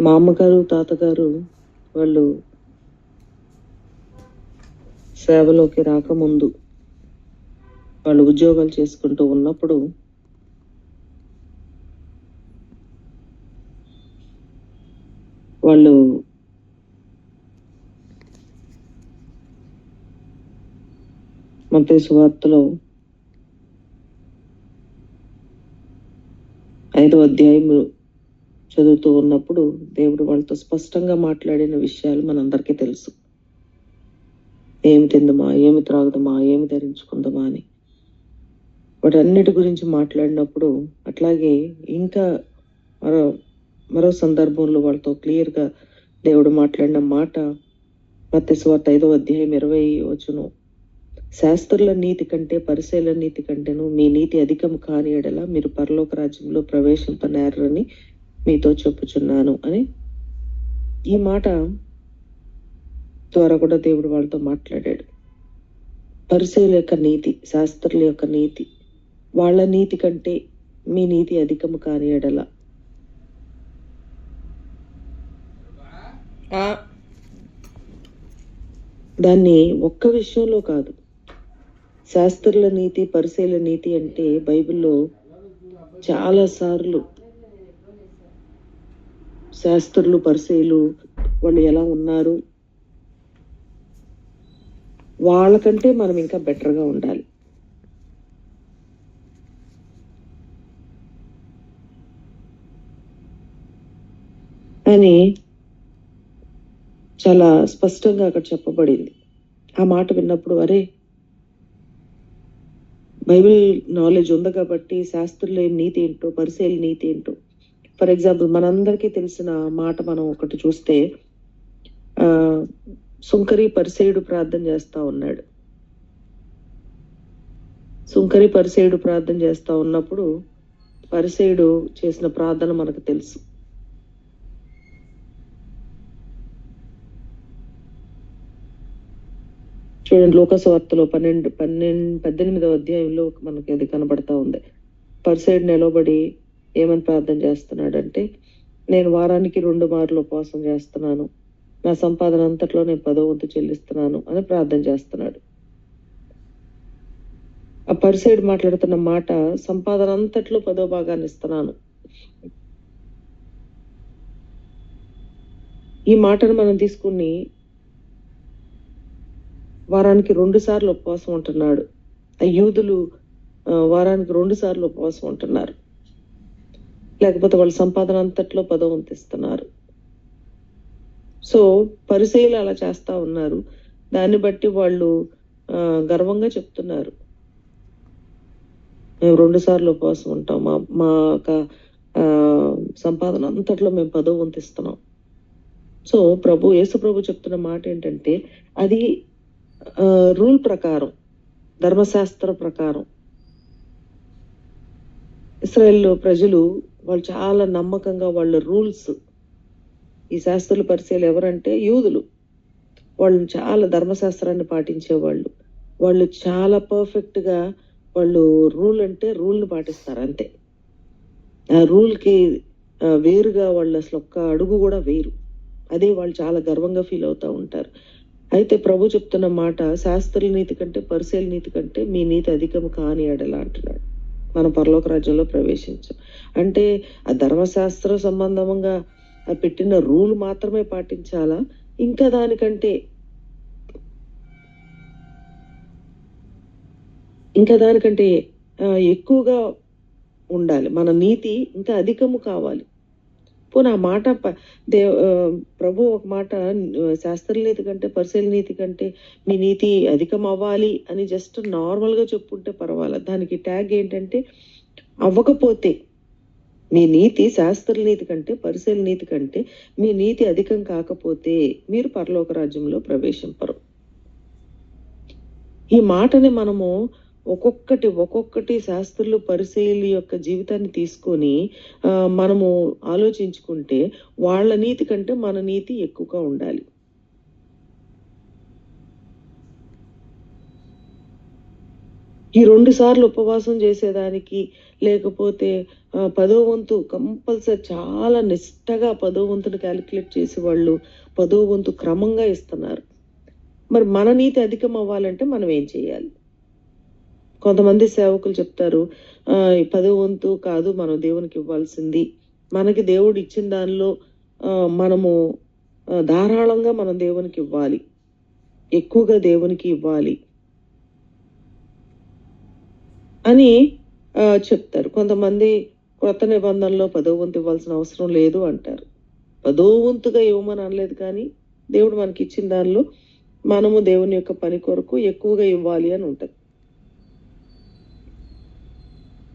మా అమ్మగారు తాతగారు వాళ్ళు సేవలోకి రాకముందు వాళ్ళు ఉద్యోగాలు చేసుకుంటూ ఉన్నప్పుడు వాళ్ళు మత్తయి సువార్తలో 5వ అధ్యాయము చదువుతూ ఉన్నప్పుడు దేవుడు వాళ్ళతో స్పష్టంగా మాట్లాడిన విషయాలు మనందరికీ తెలుసు. ఏమి తిందమా, ఏమి త్రాగుదమా, ఏమి ధరించుకుందామా అని వాటన్నిటి గురించి మాట్లాడినప్పుడు, అట్లాగే ఇంకా మరో సందర్భంలో వాళ్ళతో క్లియర్గా దేవుడు మాట్లాడిన మాట మత్తయి సువార్త 5వ అధ్యాయం 20వ వచనం, శాస్త్రుల నీతి కంటే పరిసయ్యుల నీతి కంటేను మీ నీతి అధికము కాని యెడల మీరు పరలోక రాజ్యంలో ప్రవేశింపనేరని మీతో చెప్పుచున్నాను అని ఈ మాట ద్వారా కూడా దేవుడు వాళ్ళతో మాట్లాడాడు. పరిసయ్యుల యొక్క నీతి, శాస్త్రుల యొక్క నీతి, వాళ్ళ నీతి కంటే మీ నీతి అధికము కాని యెడల. దాన్ని ఒక్క విషయంలో కాదు, శాస్త్రుల నీతి పరిసయ్యుల నీతి అంటే బైబిల్లో చాలా సార్లు శాస్త్రులు పరిసయ్యులు వాళ్ళు ఎలా ఉన్నారు, వాళ్ళకంటే మనం ఇంకా బెటర్గా ఉండాలి అని చాలా స్పష్టంగా అక్కడ చెప్పబడింది. ఆ మాట విన్నప్పుడు అరే, బైబిల్ నాలెడ్జ్ ఉంది కాబట్టి శాస్త్రుల నీతి ఏంటో పరిసయ్యుల నీతి ఏంటో. ఫర్ ఎగ్జాంపుల్ మనందరికీ తెలిసిన మాట మనం ఒకటి చూస్తే, సుంకరి పరిసయ్యుడు ప్రార్థన చేస్తా ఉన్నాడు. సుంకరి పరిసయ్యుడు ప్రార్థన చేస్తా ఉన్నప్పుడు పరిసయ్యుడు చేసిన ప్రార్థన మనకు తెలుసు. చూడండి, లోకసువార్తలో 18వ అధ్యాయంలో మనకి అది కనబడతా ఉంది. పరిసయ్యుడు నిలబడి ఏమని ప్రార్థన చేస్తున్నాడంటే, నేను వారానికి 2 మార్లు ఉపవాసం చేస్తున్నాను, నా సంపాదన అంతట్లో నేను 10వ వంతు చెల్లిస్తున్నాను అని ప్రార్థన చేస్తున్నాడు. ఆ పరిసయ్యుడు మాట్లాడుతున్న మాట, సంపాదన అంతట్లో 10వ భాగాన్ని ఇస్తున్నాను. ఈ మాటను మనం తీసుకుని వారానికి 2 సార్లు ఉపవాసం ఉంటున్నాడు. యూదులు వారానికి 2 సార్లు ఉపవాసం ఉంటున్నారు, లేకపోతే వాళ్ళ సంపాదన అంతట్లో 10వ వంతు ఇస్తున్నారు. సో పరిసయ్యులు అలా చేస్తా ఉన్నారు. దాన్ని బట్టి వాళ్ళు గర్వంగా చెప్తున్నారు, మేము 2 సార్లు ఉపవాసం ఉంటాం, మా సంపాదన అంతట్లో మేము 10వ వంతు ఇస్తున్నాం. సో యేసు ప్రభు చెప్తున్న మాట ఏంటంటే, అది రూల్ ప్రకారం, ధర్మశాస్త్ర ప్రకారం ఇశ్రాయేలు ప్రజలు వాళ్ళు చాలా నమ్మకంగా వాళ్ళ రూల్స్, ఈ శాస్త్రుల పరిచయాలు ఎవరంటే యూదులు, వాళ్ళు చాలా ధర్మశాస్త్రాన్ని పాటించేవాళ్ళు. వాళ్ళు చాలా పర్ఫెక్ట్ గా వాళ్ళు రూల్ అంటే రూల్ ని పాటిస్తారు అంతే. ఆ రూల్ కి వేరుగా వాళ్ళు అసలు ఒక్క అడుగు కూడా వేరు. అదే వాళ్ళు చాలా గర్వంగా ఫీల్ అవుతా ఉంటారు. అయితే ప్రభు చెప్తున్న మాట, శాస్త్రుల నీతి కంటే పరిసయ్యుల నీతి కంటే మీ నీతి అధికము కాని యెడల అంటున్నాడు. మనం పరలోక రాజ్యంలో ప్రవేశించాం అంటే ఆ ధర్మశాస్త్ర సంబంధంగా పెట్టిన రూల్ మాత్రమే పాటించాలా, ఇంకా దానికంటే ఎక్కువగా ఉండాలి, మన నీతి ఇంకా అధికము కావాలి. పోనీ ఆ మాట ప్రభు ఒక మాట, శాస్త్రుల నీతి కంటే పరిసయ్యుల నీతి కంటే మీ నీతి అధికం అవ్వాలి అని జస్ట్ నార్మల్ గా చెప్పుంటే పర్వాలేదు. దానికి ట్యాగ్ ఏంటంటే, అవ్వకపోతే మీ నీతి శాస్త్రుల నీతి కంటే పరిసయ్యుల నీతి కంటే మీ నీతి అధికం కాకపోతే మీరు పరలోక రాజ్యంలో ప్రవేశింపరు. ఈ మాటని మనము ఒక్కొక్కటి శాస్త్రులు పరిసయ్యుల యొక్క జీవితాన్ని తీసుకొని మనము ఆలోచించుకుంటే వాళ్ళ నీతి కంటే మన నీతి ఎక్కువగా ఉండాలి. ఈ 2 సార్లు ఉపవాసం చేసేదానికి లేకపోతే 10వ వంతు కంపల్సరీ చాలా నిష్టగా 10వ వంతుని క్యాలిక్యులేట్ చేసి వాళ్ళు 10వ వంతు క్రమంగా ఇస్తున్నారు. మరి మన నీతి అధికం అవ్వాలంటే మనం ఏం చేయాలి? కొంతమంది సేవకులు చెప్తారు, ఈ 10వ వంతు కాదు మనం దేవునికి ఇవ్వాల్సింది, మనకి దేవుడు ఇచ్చిన దానిలో మనము ధారాళంగా మనం దేవునికి ఇవ్వాలి, ఎక్కువగా దేవునికి ఇవ్వాలి అని చెప్తారు. కొంతమంది కొత్త నిబంధనలో 10వ వంతు ఇవ్వాల్సిన అవసరం లేదు అంటారు. 10వ వంతుగా ఇవ్వమని అనలేదు, కానీ దేవుడు మనకి ఇచ్చిన దానిలో మనము దేవుని యొక్క పని కొరకు ఎక్కువగా ఇవ్వాలి అని ఉంటుంది.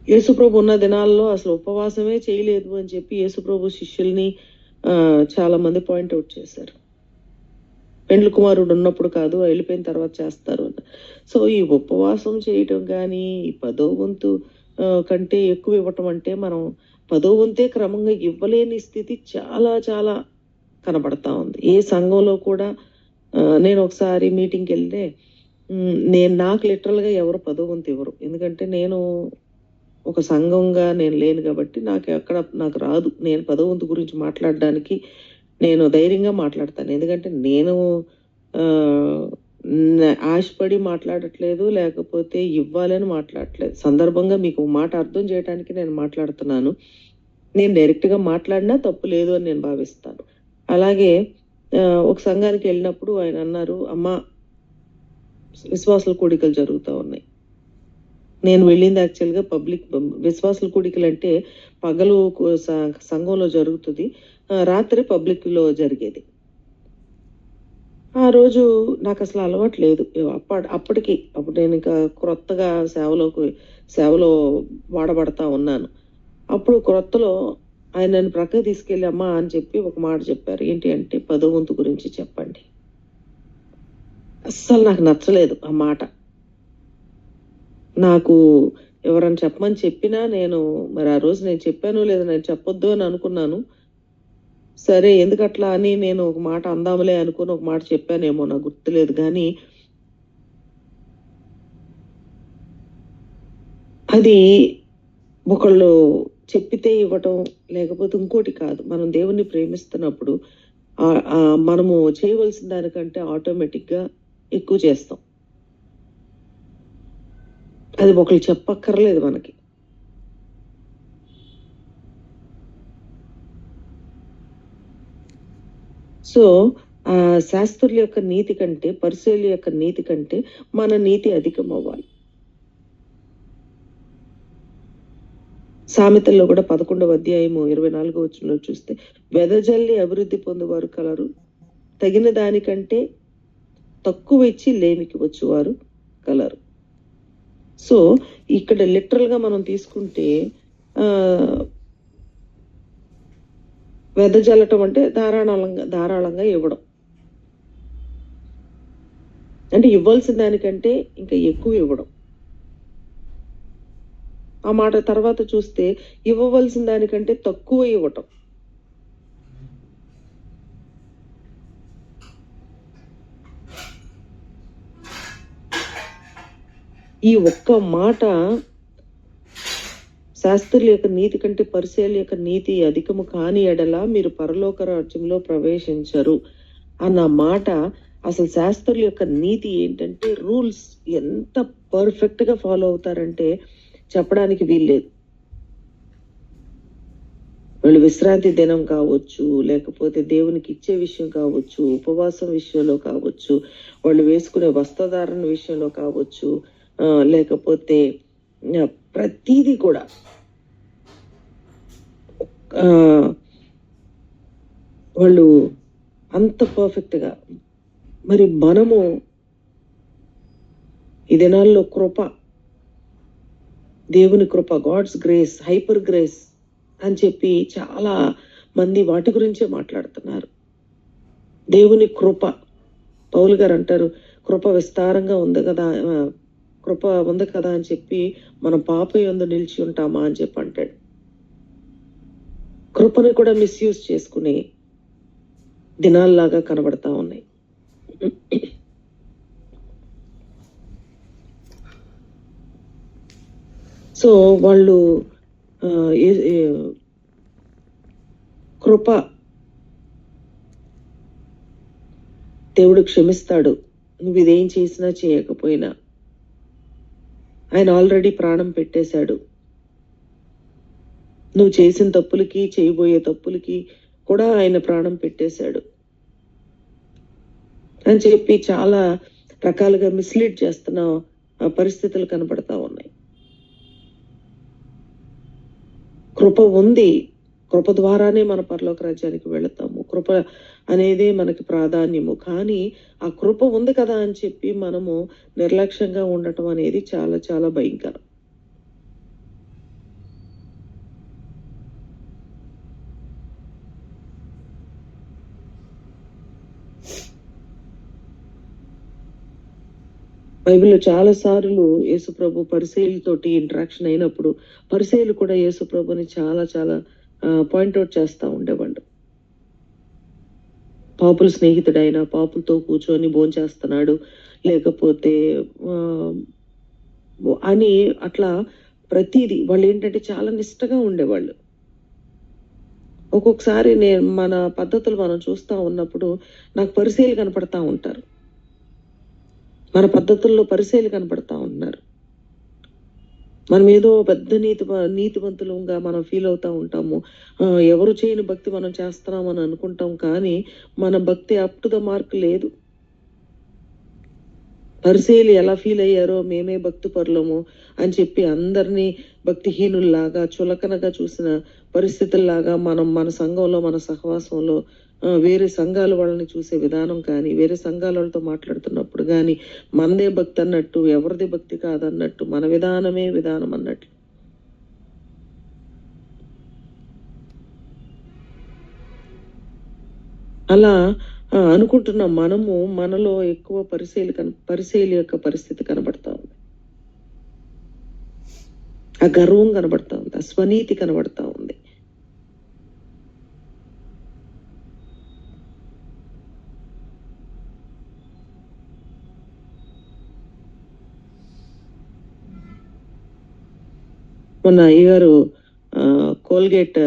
యేసుప్రభు ఉన్న దినాల్లో అసలు ఉపవాసమే చేయలేదు అని చెప్పి యేసుప్రభు శిష్యుల్ని చాలా మంది పాయింట్అవుట్ చేశారు. పెండ్లి కుమారుడు ఉన్నప్పుడు కాదు, వెళ్ళిపోయిన తర్వాత చేస్తారు. సో ఈ ఉపవాసం చేయటం కానీ, ఈ 10వ వంతు కంటే ఎక్కువ ఇవ్వటం అంటే మనం 10వ వంతే క్రమంగా ఇవ్వలేని స్థితి చాలా చాలా కనబడతా ఉంది. ఏ సంఘంలో కూడా నేను ఒకసారి మీటింగ్కి వెళ్తే నాకు లిటరల్గా ఎవరు 10వ వంతు ఇవ్వరు. ఎందుకంటే నేను ఒక సంఘంగా నేను లేను కాబట్టి నాకు రాదు. నేను 10వ వంతు గురించి మాట్లాడడానికి నేను ధైర్యంగా మాట్లాడతాను. ఎందుకంటే నేను ఆశపడి మాట్లాడట్లేదు, లేకపోతే ఇవ్వాలని మాట్లాడట్లేదు. సందర్భంగా మీకు మాట అర్థం చేయడానికి నేను మాట్లాడుతున్నాను. నేను డైరెక్ట్గా మాట్లాడినా తప్పు లేదు అని నేను భావిస్తాను. అలాగే ఒక సంఘానికి వెళ్ళినప్పుడు ఆయన అన్నారు, అమ్మా విశ్వాసుల కూడికలు జరుగుతూ ఉన్నాయి. నేను వెళ్ళింది యాక్చువల్గా పబ్లిక్ విశ్వాసుల కూడికలు అంటే పగలు సంఘంలో జరుగుతుంది, రాత్రి పబ్లిక్ లో జరిగేది. ఆ రోజు నాకు అసలు అలవాటు లేదు. అప్పుడు నేను ఇంకా క్రొత్తగా సేవలో వాడబడతా ఉన్నాను. అప్పుడు క్రొత్తలో ఆయన నన్ను ప్రక్కకి తీసుకెళ్ళి అమ్మా అని చెప్పి ఒక మాట చెప్పారు. ఏంటి అంటే 10వ వంతు గురించి చెప్పండి. అస్సలు నాకు నచ్చలేదు ఆ మాట. నాకు ఎవరైనా చెప్పమని చెప్పినా నేను మరి ఆ రోజు నేను చెప్పాను లేదా నేను చెప్పొద్దు అని అనుకున్నాను. సరే ఎందుకట్లా అని నేను ఒక మాట అందాములే అనుకుని ఒక మాట చెప్పానేమో, నాకు గుర్తులేదు. కానీ అది ఒకళ్ళు చెప్పితే ఇవ్వటం లేకపోతే ఇంకోటి కాదు. మనం దేవుణ్ణి ప్రేమిస్తున్నప్పుడు మనము చేయవలసిన దానికంటే ఆటోమేటిక్గా ఎక్కువ చేస్తాం. అది ఒకళ్ళు చెప్పక్కర్లేదు మనకి. సో శాస్త్రుల యొక్క నీతి కంటే, పరిసయ్యుల యొక్క నీతి కంటే మన నీతి అధికం అవ్వాలి. సామెతల్లో కూడా 11వ అధ్యాయము 24వ వచనంలో చూస్తే, వెదజల్లి అభివృద్ధి పొందువారు కలరు, తగిన దానికంటే తక్కువ ఇచ్చి లేమికి వచ్చేవారు కలరు. సో ఇక్కడ లిటరల్ గా మనం తీసుకుంటే వెదజల్లటం అంటే ధారాళంగా ఇవ్వడం, అంటే ఇవ్వాల్సిన దానికంటే ఇంకా ఎక్కువ ఇవ్వడం. ఆ మాట తర్వాత చూస్తే ఇవ్వవలసిన దానికంటే తక్కువ ఇవ్వటం. ఈ ఒక్క మాట శాస్త్రుల యొక్క నీతి కంటే పరిసయ్యుల యొక్క నీతి అధికము కాని ఎడల మీరు పరలోక రాజ్యంలో ప్రవేశించరు అన్న మాట. అసలు శాస్త్రుల యొక్క నీతి ఏంటంటే రూల్స్ ఎంత పర్ఫెక్ట్ గా ఫాలో అవుతారంటే చెప్పడానికి వీల్లేదు. వాళ్ళు విశ్రాంతి దినం కావచ్చు, లేకపోతే దేవునికి ఇచ్చే విషయం కావచ్చు, ఉపవాసం విషయంలో కావచ్చు, వాళ్ళు వేసుకునే వస్త్రధారణ విషయంలో కావచ్చు, లేకపోతే ప్రతిదీ కూడా వాళ్ళు అంత పర్ఫెక్ట్ గా. మరి మనము ఈ దినాల్లో కృప, దేవుని కృప, గాడ్స్ గ్రేస్, హైపర్ గ్రేస్ అని చెప్పి చాలా మంది వాటి గురించే మాట్లాడుతున్నారు. దేవుని కృప, పౌలు గారు అంటారు, కృప విస్తారంగా ఉంది కదా, కృప ఉంది కదా అని చెప్పి మనం పాపం యందు నిలిచి ఉంటామా అని చెప్పి అంటాడు. కృపని కూడా మిస్యూజ్ చేసుకునే దినాల్లాగా కనబడతా ఉన్నాయి. సో వాళ్ళు కృప దేవుడు క్షమిస్తాడు, నువ్వు ఇదేం చేసినా చేయకపోయినా. ఆయన ఆల్రెడీ ప్రాణం పెట్టేశాడు. నువ్వు చేసిన తప్పులకి, చేయబోయే తప్పులకి కూడా ఆయన ప్రాణం పెట్టేశాడు అని చెప్పి చాలా రకాలుగా మిస్లీడ్ చేస్తున్న పరిస్థితులు కనపడతా ఉన్నాయి. కృప ఉంది, కృప ద్వారానే మన పరలోక రాజ్యానికి వెళతాము. కృప అనేదే మనకి ప్రాధాన్యము. కానీ ఆ కృప ఉంది కదా అని చెప్పి మనము నిర్లక్ష్యంగా ఉండటం అనేది చాలా చాలా భయంకరం. బైబిల్లో చాలా సార్లు యేసుప్రభు పరిసయ్యులతోటి ఇంటరాక్షన్ అయినప్పుడు పరిసయ్యులు కూడా యేసుప్రభుని చాలా చాలా పాయింట్అవుట్ చేస్తూ ఉండేవాళ్ళు. పాపుల స్నేహితుడైన, పాపులతో కూర్చొని భోంచేస్తున్నాడు, లేకపోతే అని అట్లా ప్రతిదీ వాళ్ళు ఏంటంటే చాలా నిష్టగా ఉండేవాళ్ళు. ఒక్కొక్కసారి మన పద్ధతులు మనం చూస్తూ ఉన్నప్పుడు నాకు పరిసయ్యులు కనపడతా ఉంటారు. మన పద్ధతుల్లో పరిసయ్యులు కనపడతా ఉన్నారు. మనం ఏదో పెద్ద నీతివంతులుగా మనం ఫీల్ అవుతా ఉంటాము. ఎవరు చేయని భక్తి మనం చేస్తున్నామని అనుకుంటాం, కానీ మన భక్తి అప్ టు ద మార్క్ లేదు. పరిసయ్యులు ఎలా ఫీల్ అయ్యారో మేమే భక్తి పరులము అని చెప్పి అందరినీ భక్తిహీనుల్లాగా చులకనగా చూసిన పరిస్థితుల్లాగా మనం మన సంఘంలో, మన సహవాసంలో వేరే సంఘాల వాళ్ళని చూసే విధానం కానీ, వేరే సంఘాల వాళ్ళతో మాట్లాడుతున్నప్పుడు కానీ మనదే భక్తి అన్నట్టు, ఎవరిది భక్తి కాదన్నట్టు, మన విధానమే విధానం అన్నట్లు. అలా అనుకుంటున్నాం. మనము మనలో ఎక్కువ పరిసయ్యుల యొక్క పరిస్థితి కనబడతా ఉంది. ఆ గర్వం కనబడతా ఉంది, ఆ స్వనీతి కనబడతా ఉంది. మొన్న అయ్యగారు కోల్గేట్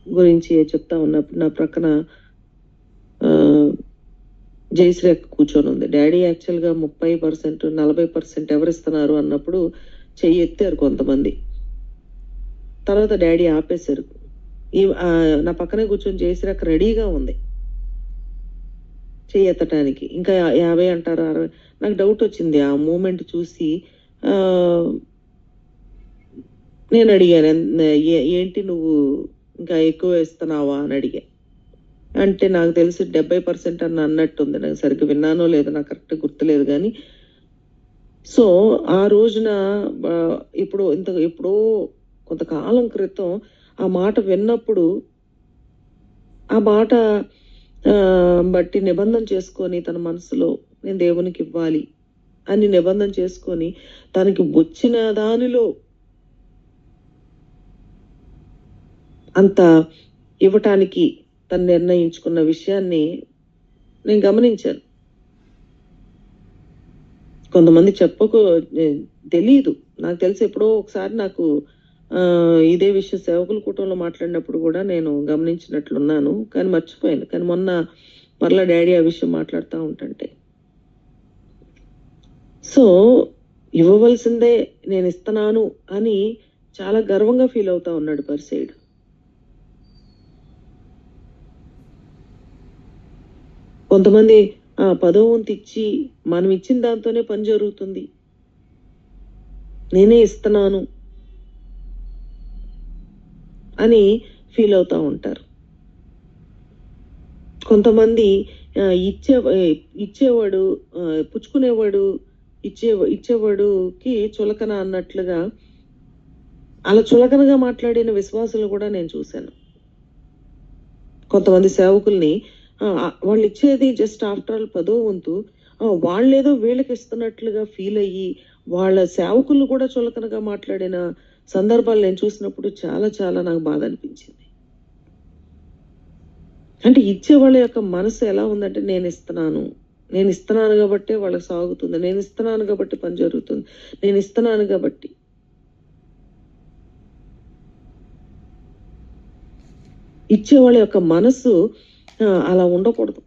గురించి చెప్తా ఉన్నప్పుడు నా ప్రక్కన జయశ్రీ కూర్చొని ఉంది. డాడీ యాక్చువల్గా 30%, 40% ఎవరిస్తున్నారు అన్నప్పుడు చెయ్యి ఎత్తారు కొంతమంది. తర్వాత డాడీ ఆపేశారు. నా పక్కనే కూర్చొని జయశ్రీ రెడీగా ఉంది చెయ్యి ఎత్తటానికి. ఇంకా 50 అంటారు, 60. నాకు డౌట్ వచ్చింది ఆ మూమెంట్ చూసి. నేను అడిగాను, ఏంటి నువ్వు ఇంకా ఎక్కువ ఇస్తున్నావా అని అడిగా. అంటే నాకు తెలిసి 70% అని అన్నట్టుంది. నాకు సరిగ్గా విన్నానో లేదో నాకు కరెక్ట్ గుర్తులేదు. కానీ సో ఆ రోజున ఎప్పుడో కొంతకాలం క్రితం ఆ మాట విన్నప్పుడు ఆ మాట బట్టి నిబంధన చేసుకొని తన మనసులో నేను దేవునికి ఇవ్వాలి అని నిబంధన చేసుకొని తనకి వచ్చిన దానిలో అంత ఇవ్వటానికి తను నిర్ణయించుకున్న విషయాన్ని నేను గమనించాను. కొంతమంది తెలీదు. నాకు తెలిసి ఎప్పుడో ఒకసారి నాకు ఇదే విషయం సేవకుల కూటంలో మాట్లాడినప్పుడు కూడా నేను గమనించినట్లున్నాను, కానీ మర్చిపోయాను. కానీ మొన్న మరలా డాడీ ఆ విషయం మాట్లాడుతూ ఉంటుంటే, సో ఇవ్వవలసిందే నేను ఇస్తున్నాను అని చాలా గర్వంగా ఫీల్ అవుతా ఉన్నాడు పరిసయ్యుడు. కొంతమంది 10వ వంతు ఇచ్చి మనం ఇచ్చిన దాంతోనే పని జరుగుతుంది, నేనే ఇస్తున్నాను అని ఫీల్ అవుతా ఉంటారు. కొంతమంది ఇచ్చేవాడు పుచ్చుకునేవాడు ఇచ్చేవాడుకి చులకన అన్నట్లుగా అలా చులకనగా మాట్లాడిన విశ్వాసులు కూడా నేను చూశాను. కొంతమంది సేవకుల్ని వాళ్ళు ఇచ్చేది జస్ట్ ఆఫ్టర్ ఆల్ 10వ వంతు, వాళ్ళేదో వీళ్ళకి ఇస్తున్నట్లుగా ఫీల్ అయ్యి వాళ్ళ సేవకులు కూడా చులకనగా మాట్లాడిన సందర్భాలు నేను చూసినప్పుడు చాలా చాలా నాకు బాధ అనిపించింది. అంటే ఇచ్చే వాళ్ళ యొక్క మనసు ఎలా ఉందంటే, నేను ఇస్తున్నాను కాబట్టి వాళ్ళకి సాగుతుంది, నేను ఇస్తున్నాను కాబట్టి పని జరుగుతుంది, నేను ఇస్తున్నాను కాబట్టి. ఇచ్చేవాళ్ళ యొక్క మనస్సు అలా ఉండకూడదు.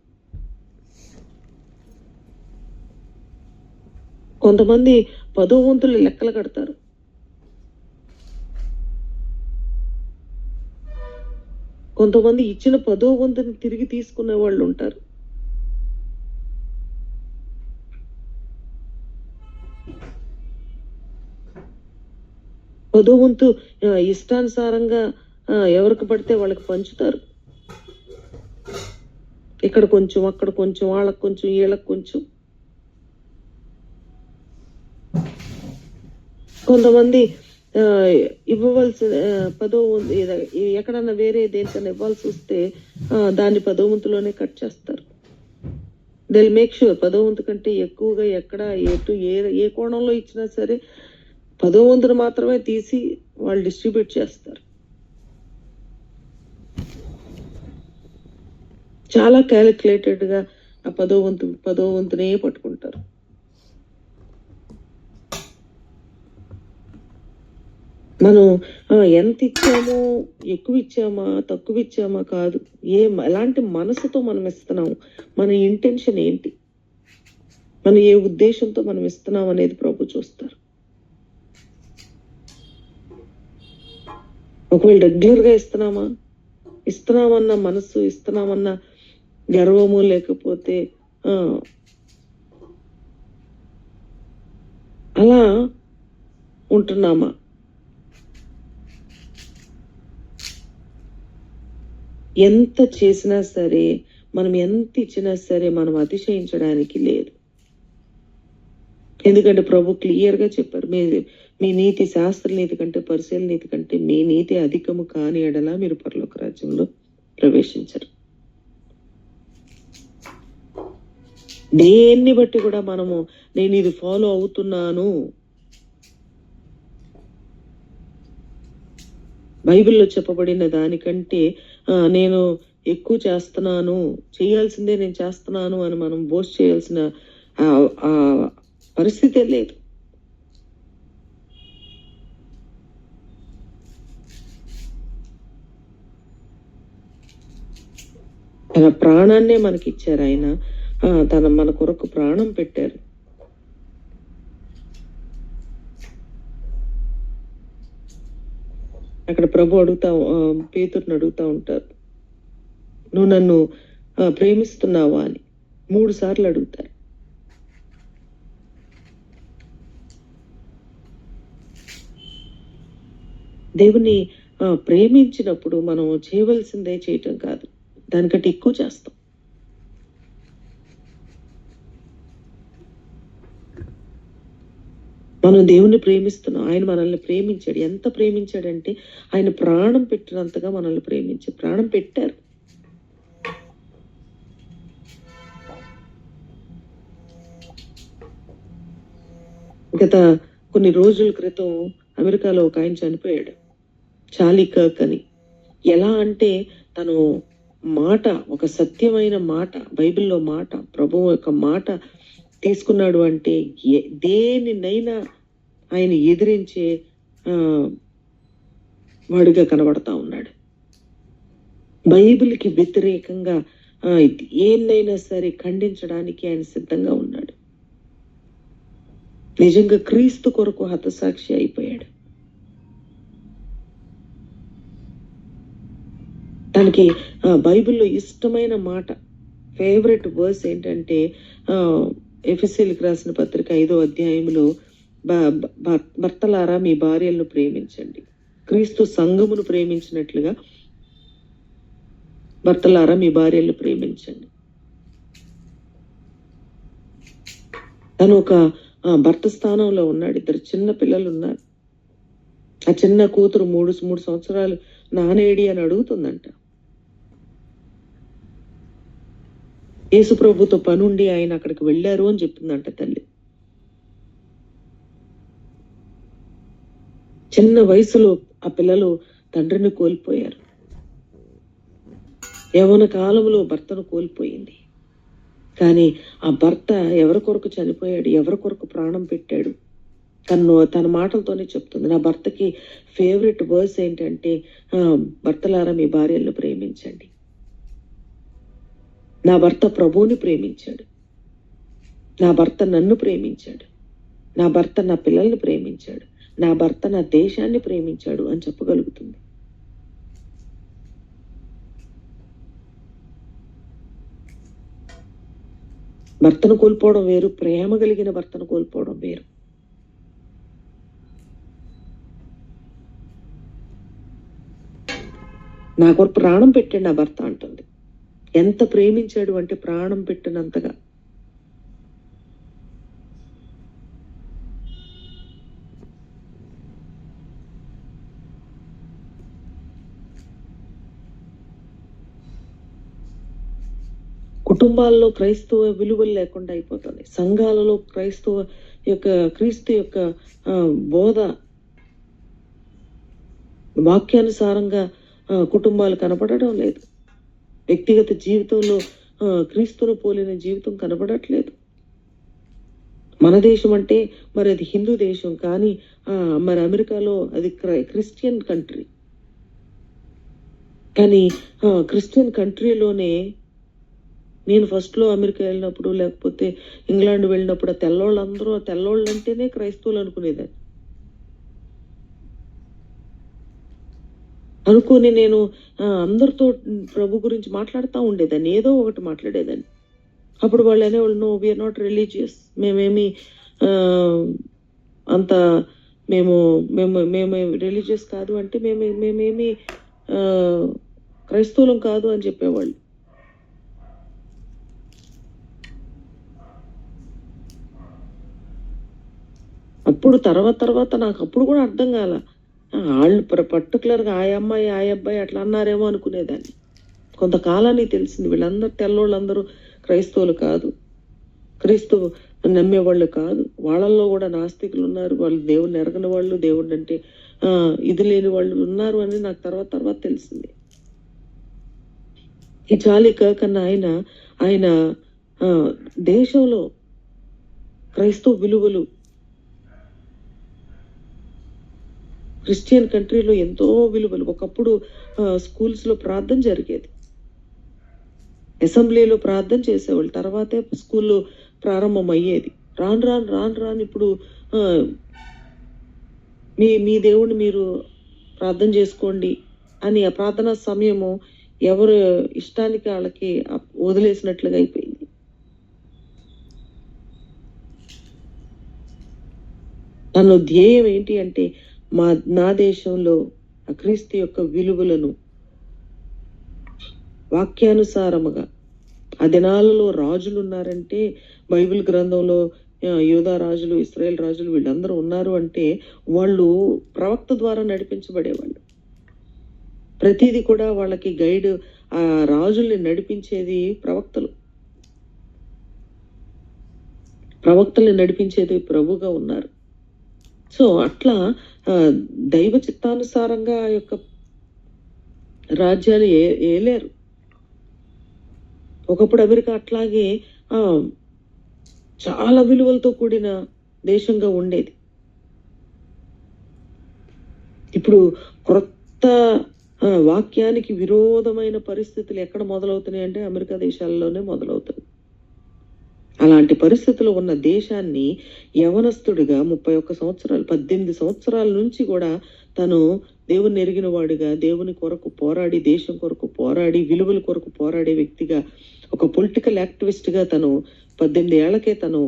కొంతమంది 10వ వంతులు లెక్కలు కడతారు. కొంతమంది ఇచ్చిన 10వ వంతుని తిరిగి తీసుకునే వాళ్ళు ఉంటారు. పదో వంతు ఇష్టానుసారంగా ఎవరికి పడితే వాళ్ళకి పంచుతారు. ఇక్కడ కొంచెం, అక్కడ కొంచెం, వాళ్ళకి కొంచెం, వీళ్ళకి కొంచెం. కొంతమంది ఇవ్వవలసిన 10వ వంతు ఎక్కడన్నా వేరే దేనికన్నా ఇవ్వాల్సి వస్తే దాన్ని 10వ వంతులోనే కట్ చేస్తారు. దే మేక్ షూర్ 10వ వంతు కంటే ఎక్కువగా ఎక్కడ ఎటు ఏ కోణంలో ఇచ్చినా సరే 10వ వంతును మాత్రమే తీసి వాళ్ళు డిస్ట్రిబ్యూట్ చేస్తారు. చాలా క్యాలిక్యులేటెడ్ గా ఆ 10వ వంతునే పట్టుకుంటారు. మనం ఎంత ఇచ్చామో, ఎక్కువ ఇచ్చామా, తక్కువ ఇచ్చామా కాదు, ఎలాంటి మనసుతో మనం ఇస్తున్నాము, మన ఇంటెన్షన్ ఏంటి, మనం ఏ ఉద్దేశంతో మనం ఇస్తున్నాం అనేది ప్రభు చూస్తారు. ఒకవేళ రెగ్యులర్ గా ఇస్తున్నామన్న మనసు, ఇస్తున్నామన్న గర్వము, లేకపోతే అలా ఉంటున్నామా? ఎంత చేసినా సరే, మనం ఎంత ఇచ్చినా సరే మనం అతిశయించడానికి లేదు. ఎందుకంటే ప్రభు క్లియర్ గా చెప్పారు, మీ నీతి శాస్త్ర నీతి కంటే, పరిశీల నీతి కంటే మీ నీతి అధికము కాని ఎడలా మీరు పరలోక రాజ్యంలో ప్రవేశించరు. దేన్ని బట్టి కూడా మనము నేను ఇది ఫాలో అవుతున్నాను, బైబిల్లో చెప్పబడిన దానికంటే నేను ఎక్కువ చేస్తున్నాను, చేయాల్సిందే నేను చేస్తున్నాను అని మనం బోస్ట్ చేయాల్సిన పరిస్థితే లేదు. తన ప్రాణాన్నే మనకి ఇచ్చారు ఆయన. మన కొరకు ప్రాణం పెట్టారు. అక్కడ ప్రభు పేతురుని అడుగుతా ఉంటారు, నువ్వు నన్ను ప్రేమిస్తున్నావా అని 3 సార్లు అడుగుతారు. దేవుని ప్రేమించినప్పుడు మనం చేయవలసిందే చేయటం కాదు, దానికంటే ఎక్కువ చేస్తాం. మనం దేవుణ్ణి ప్రేమిస్తున్నాం, ఆయన మనల్ని ప్రేమించాడు. ఎంత ప్రేమించాడంటే ఆయన ప్రాణం పెట్టినంతగా మనల్ని ప్రాణం పెట్టారు. గత కొన్ని రోజుల క్రితం అమెరికాలో ఒక ఆయన చనిపోయాడు, చార్లీ కర్క్ అని. ఎలా అంటే తను మాట, ఒక సత్యమైన మాట, బైబిల్లో మాట, ప్రభువు యొక్క మాట తీసుకున్నాడు అంటే దేనినైనా ఆయన ఎదిరించే వాడిగా కనబడతా ఉన్నాడు. బైబిల్కి వ్యతిరేకంగా ఏన్నైనా సరే ఖండించడానికి ఆయన సిద్ధంగా ఉన్నాడు. నిజంగా క్రీస్తు కొరకు హతసాక్షి అయిపోయాడు. తనకి బైబిల్లో ఇష్టమైన మాట, ఫేవరెట్ వర్స్ ఏంటంటే ఎఫెసీయులకు రాసిన పత్రిక 5వ అధ్యాయంలో భర్తలారా మీ భార్యలను ప్రేమించండి, క్రీస్తు సంఘమును ప్రేమించినట్లుగా భర్తలారా మీ భార్యలను ప్రేమించండి. తను ఒక భర్త స్థానంలో ఉన్నాడు. 2 చిన్న పిల్లలు ఉన్నారు. ఆ చిన్న కూతురు 3 సంవత్సరాలు నానేడి అని అడుగుతుందంట. యేసు ప్రభుతో పనుండి ఆయన అక్కడికి వెళ్ళారు అని చెప్తుందంట తల్లి. చిన్న వయసులో ఆ పిల్లలు తండ్రిని కోల్పోయారు. యవ్వన కాలంలో భర్తను కోల్పోయింది. కానీ ఆ భర్త ఎవరి కొరకు చనిపోయాడు, ఎవరి కొరకు ప్రాణం పెట్టాడు, తన మాటలతోనే చెప్తుంది. నా భర్తకి ఫేవరెట్ వర్స్ ఏంటంటే, భర్తలారా మీ భార్యలను ప్రేమించండి. నా భర్త ప్రభువుని ప్రేమించాడు, నా భర్త నన్ను ప్రేమించాడు, నా భర్త నా పిల్లల్ని ప్రేమించాడు, నా భర్త నా దేశాన్ని ప్రేమించాడు అని చెప్పగలుగుతుంది. భర్తను కోల్పోవడం వేరు, ప్రేమ కలిగిన భర్తను కోల్పోవడం వేరు. నా కొరకు ప్రాణం పెట్టాడు నా భర్త అంటుంది. ఎంత ప్రేమించాడు అంటే ప్రాణం పెట్టినంతగా. కుటుంబాల్లో క్రైస్తవ విలువలు లేకుండా అయిపోతుంది. సంఘాలలో క్రీస్తు యొక్క బోధ వాక్యానుసారంగా కుటుంబాలు కనపడడం లేదు. వ్యక్తిగత జీవితంలో క్రీస్తును పోలిన జీవితం కనపడట్లేదు. మన దేశం అంటే మరి అది హిందూ దేశం, కానీ మరి అమెరికాలో అది క్రిస్టియన్ కంట్రీ. కానీ క్రిస్టియన్ కంట్రీలోనే నేను ఫస్ట్లో అమెరికా వెళ్ళినప్పుడు, లేకపోతే ఇంగ్లాండ్ వెళ్ళినప్పుడు తెల్లోళ్ళు అంటేనే క్రైస్తవులు అనుకునేదాన్ని. అనుకుని నేను అందరితో ప్రభు గురించి మాట్లాడుతూ ఉండేదాన్ని, ఏదో ఒకటి మాట్లాడేదాన్ని. అప్పుడు వాళ్ళు అనేవాళ్ళు, నో వీఆర్ నాట్ రిలీజియస్, మేమేమి అంత మేము రిలీజియస్ కాదు అంటే మేమేమి క్రైస్తవులం కాదు అని చెప్పేవాళ్ళు. అప్పుడు తర్వాత నాకు అప్పుడు కూడా అర్థం కాల, వాళ్ళు పర్టికులర్గా ఆ అబ్బాయి అట్లా అన్నారేమో అనుకునేదాన్ని. కొంతకాలానికి తెలిసింది వీళ్ళందరూ తెల్లోళ్ళందరూ క్రైస్తవులు కాదు, క్రీస్తు నమ్మేవాళ్ళు కాదు. వాళ్ళల్లో కూడా నాస్తికులు ఉన్నారు, వాళ్ళు దేవుడిని ఎరగని వాళ్ళు, దేవుడు అంటే ఇది లేని వాళ్ళు ఉన్నారు అని నాకు తర్వాత తెలిసింది. ఈ చార్లీ కర్క్ అన్న ఆయన దేశంలో క్రైస్తవ విలువలు, క్రిస్టియన్ కంట్రీలో ఎంతో విలువలు. ఒకప్పుడు స్కూల్స్లో ప్రార్థన జరిగేది, అసెంబ్లీలో ప్రార్థన చేసేవాళ్ళు, తర్వాతే స్కూల్లో ప్రారంభం అయ్యేది. రాను ఇప్పుడు మీ దేవుడిని మీరు ప్రార్థన చేసుకోండి అని ఆ ప్రార్థనా సమయము ఎవరు ఇష్టానికి వాళ్ళకి వదిలేసినట్లుగా అయిపోయింది. తన ధ్యేయం ఏంటి అంటే, నా దేశంలో క్రీస్తు యొక్క విలువలను వాక్యానుసారముగా, ఆ దినాలలో రాజులు ఉన్నారంటే, బైబిల్ గ్రంథంలో యూదా రాజులు, ఇశ్రాయేల్ రాజులు వీళ్ళందరూ ఉన్నారు అంటే వాళ్ళు ప్రవక్త ద్వారా నడిపించబడేవాళ్ళు. ప్రతిదీ కూడా వాళ్ళకి గైడ్, ఆ రాజుల్ని నడిపించేది ప్రవక్తల్ని నడిపించేది ప్రభుగా ఉన్నారు. సో అట్లా దైవ చిత్తానుసారంగా ఆ యొక్క రాజ్యాలు ఏలేరు. ఒకప్పుడు అమెరికా అట్లాగే చాలా విలువలతో కూడిన దేశంగా ఉండేది. ఇప్పుడు క్రొత్త వాక్యానికి విరోధమైన పరిస్థితులు ఎక్కడ మొదలవుతున్నాయి అంటే అమెరికా దేశాల్లోనే మొదలవుతుంది. అలాంటి పరిస్థితులు ఉన్న దేశాన్ని యవనస్తుడిగా 31 సంవత్సరాలు, 18 సంవత్సరాల నుంచి కూడా తను దేవుని ఎరిగిన వాడిగా, దేవుని కొరకు పోరాడి, దేశం కొరకు పోరాడి, విలువల కొరకు పోరాడే వ్యక్తిగా, ఒక పొలిటికల్ యాక్టివిస్ట్ గా తను 18 ఏళ్లకే తను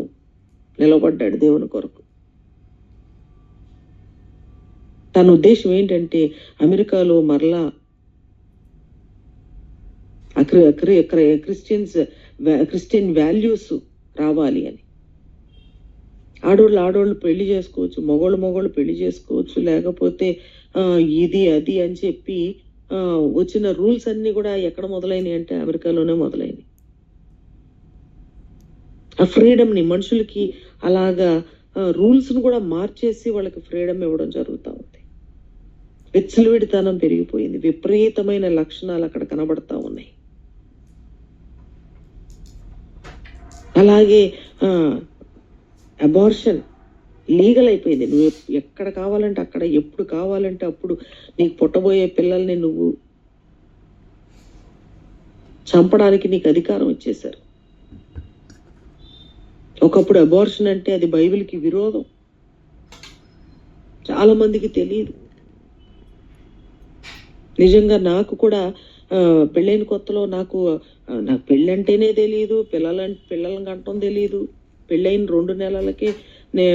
నిలబడ్డాడు దేవుని కొరకు. తన ఉద్దేశం ఏంటంటే అమెరికాలో మరలా క్రిస్టియన్ వాల్యూస్ రావాలి అని. ఆడోళ్ళు పెళ్లి చేసుకోవచ్చు, మగోళ్ళు పెళ్లి చేసుకోవచ్చు, లేకపోతే ఇది అది అని చెప్పి వచ్చిన రూల్స్ అన్ని కూడా ఎక్కడ మొదలైనవి అంటే అమెరికాలోనే మొదలైనవి. ఆ ఫ్రీడమ్ ని మనుషులకి అలాగా రూల్స్ ను కూడా మార్చేసి వాళ్ళకి ఫ్రీడమ్ ఇవ్వడం జరుగుతూ ఉంది. విచ్చలవిడితనం పెరిగిపోయింది, విపరీతమైన లక్షణాలు అక్కడ కనబడతా ఉన్నాయి. అలాగే అబార్షన్ లీగల్ అయిపోయింది. నువ్వు ఎక్కడ కావాలంటే అక్కడ, ఎప్పుడు కావాలంటే అప్పుడు నీకు పుట్టబోయే పిల్లల్ని నువ్వు చంపడానికి నీకు అధికారం ఇచ్చేశారు. ఒకప్పుడు అబార్షన్ అంటే అది బైబిల్కి విరోధం. చాలా మందికి తెలియదు. నిజంగా నాకు కూడా పెళ్ళైన కొత్తలో నాకు పెళ్ళంటేనే తెలియదు, పిల్లలను కంటం తెలియదు. పెళ్ళైన 2 నెలలకే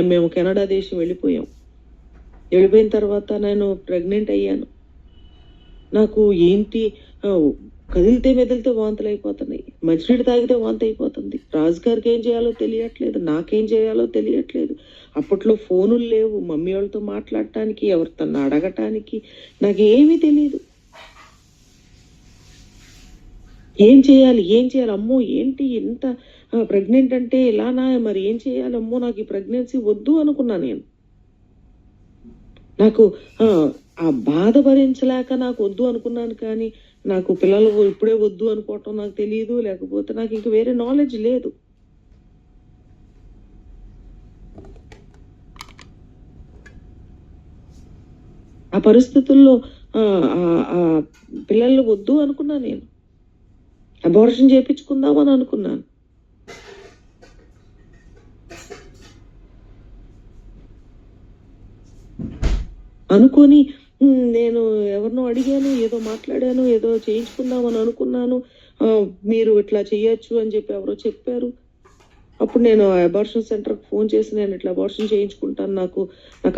మేము కెనడా దేశం వెళ్ళిపోయాం. వెళ్ళిపోయిన తర్వాత నేను ప్రెగ్నెంట్ అయ్యాను. నాకు ఏంటి కదిలితే మెదిలితే వాంతులు అయిపోతున్నాయి, మంచినీళ్ళు తాగితే వాంతి అయిపోతుంది. రాజుగారికి ఏం చేయాలో తెలియట్లేదు, నాకేం చేయాలో తెలియట్లేదు. అప్పట్లో ఫోనులు లేవు, మమ్మీ వాళ్ళతో మాట్లాడటానికి, ఎవరితో అడగటానికి నాకేమీ తెలియదు. ఏం చేయాలి, అమ్మో ఏంటి ఎంత ప్రెగ్నెంట్ అంటే ఇలానా, మరి ఏం చేయాలి, అమ్మో నాకు ఈ ప్రెగ్నెన్సీ వద్దు అనుకున్నా. నేను నాకు ఆ బాధ భరించలేక నాకు వద్దు అనుకున్నాను. కానీ నాకు పిల్లలు ఇప్పుడే వద్దు అనుకోవటం నాకు తెలియదు, లేకపోతే నాకు ఇంక వేరే నాలెడ్జ్ లేదు. ఆ పరిస్థితుల్లో పిల్లలు వద్దు అనుకున్నా. నేను అబార్షన్ చేయించుకుందామని అనుకున్నాను. అనుకొని నేను ఎవరినో అడిగాను, ఏదో మాట్లాడాను, ఏదో చేయించుకుందామని అనుకున్నాను. మీరు ఇట్లా చెయ్యొచ్చు అని చెప్పి ఎవరో చెప్పారు. అప్పుడు నేను అబార్షన్ సెంటర్కి ఫోన్ చేసి నేను ఇట్లా అబార్షన్ చేయించుకుంటాను, నాకు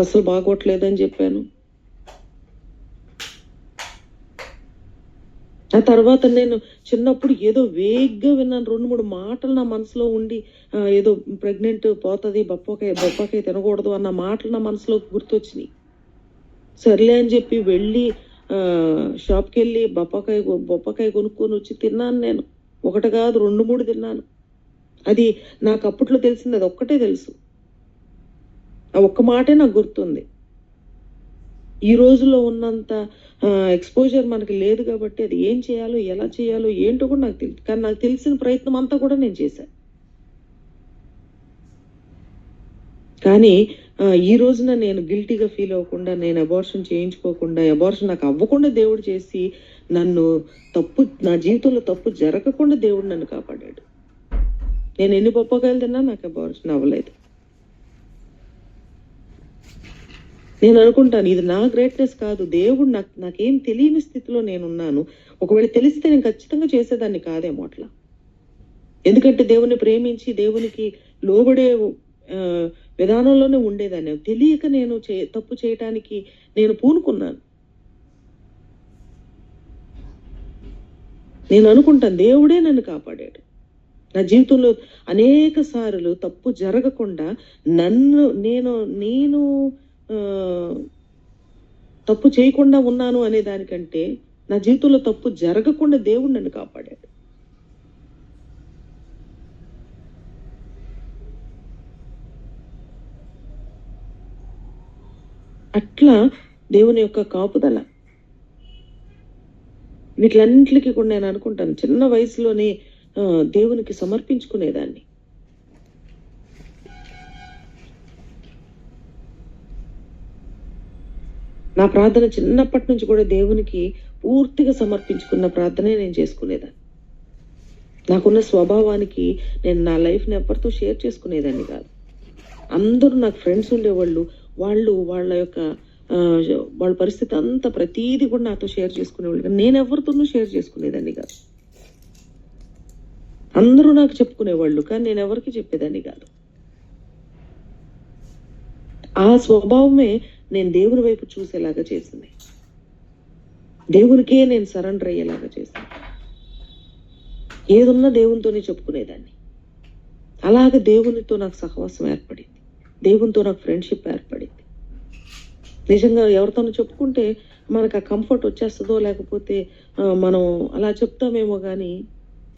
అసలు బాగోట్లేదని చెప్పాను. ఆ తర్వాత నేను చిన్నప్పుడు ఏదో వేగ్గా విన్నాను, 2-3 మాటలు నా మనసులో ఉండి, ఏదో ప్రెగ్నెంట్ పోతుంది, బొప్పకాయ తినకూడదు అన్న మాటలు నా మనసులో గుర్తొచ్చినాయి. సర్లే అని చెప్పి వెళ్ళి షాప్కి వెళ్ళి బొప్పకాయ కొనుక్కొని వచ్చి తిన్నాను. నేను 1 కాదు 2-3 తిన్నాను. అది నాకు అప్పట్లో తెలిసింది, అది ఒక్కటే తెలుసు. ఆ ఒక్క మాటే నాకు గుర్తుంది. ఈ రోజుల్లో ఉన్నంత ఎక్స్పోజర్ మనకి లేదు కాబట్టి అది ఏం చేయాలో, ఎలా చేయాలో ఏంటో కూడా నాకు తెలియదు. కానీ నాకు తెలిసిన ప్రయత్నం అంతా కూడా నేను చేశాను. కానీ ఈ రోజున నేను గిల్టీగా ఫీల్ అవ్వకుండా, నేను అబార్షన్ చేయించుకోకుండా, అబార్షన్ నాకు అవ్వకుండా దేవుడు చేసి నా జీవితంలో తప్పు జరగకుండా దేవుడు నన్ను కాపాడాడు. నేను ఎన్ని పప్పకాయలు తిన్నా నాకు అబార్షన్ అవ్వలేదు. నేను అనుకుంటాను ఇది నా గ్రేట్నెస్ కాదు, దేవుడు నాకేం తెలియని స్థితిలో నేనున్నాను. ఒకవేళ తెలిస్తే నేను ఖచ్చితంగా చేసేదాన్ని కాదేమో అట్లా. ఎందుకంటే దేవుని ప్రేమించి దేవునికి లోబడే విధానంలోనే ఉండేదాన్ని. తెలియక నేను తప్పు చేయటానికి నేను పూనుకున్నాను. నేను అనుకుంటాను దేవుడే నన్ను కాపాడాడు. నా జీవితంలో అనేక సార్లు తప్పు జరగకుండా నేను తప్పు చేయకుండా ఉన్నాను అనే దానికంటే నా జీవితంలో తప్పు జరగకుండా దేవుడు నన్ను కాపాడాడు. అట్లా దేవుని యొక్క కాపుదల. వీటిలన్నింటికి కూడా నేను అనుకుంటాను చిన్న వయసులోనే దేవునికి సమర్పించుకునేదాన్ని. నా ప్రార్థన చిన్నప్పటి నుంచి కూడా దేవునికి పూర్తిగా సమర్పించుకున్న ప్రార్థనే నేను చేసుకునేదాన్ని. నాకున్న స్వభావానికి నేను నా లైఫ్ని ఎవరితో షేర్ చేసుకునేదాన్ని కాదు. అందరూ నాకు ఫ్రెండ్స్ ఉండేవాళ్ళు. వాళ్ళ పరిస్థితి అంతా ప్రతీది కూడా నాతో షేర్ చేసుకునేవాళ్ళు. కానీ నేను ఎవరితోనూ షేర్ చేసుకునేదాన్ని కాదు. అందరూ నాకు చెప్పుకునేవాళ్ళు, కానీ నేను ఎవరికి చెప్పేదాన్ని కాదు. ఆ స్వభావమే నేను దేవుని వైపు చూసేలాగా చేసింది. దేవునికే నేను సరెండర్ అయ్యేలాగా చేసింది. ఏదున్నా దేవునితోనే చెప్పుకునేదాన్ని. అలాగే దేవునితో నాకు సహవాసం ఏర్పడింది, దేవునితో నాకు ఫ్రెండ్షిప్ ఏర్పడింది. నిజంగా ఎవరితోనూ చెప్పుకుంటే మనకు ఆ కంఫర్ట్ వచ్చేస్తుందో, లేకపోతే మనం అలా చెప్తామేమో, కానీ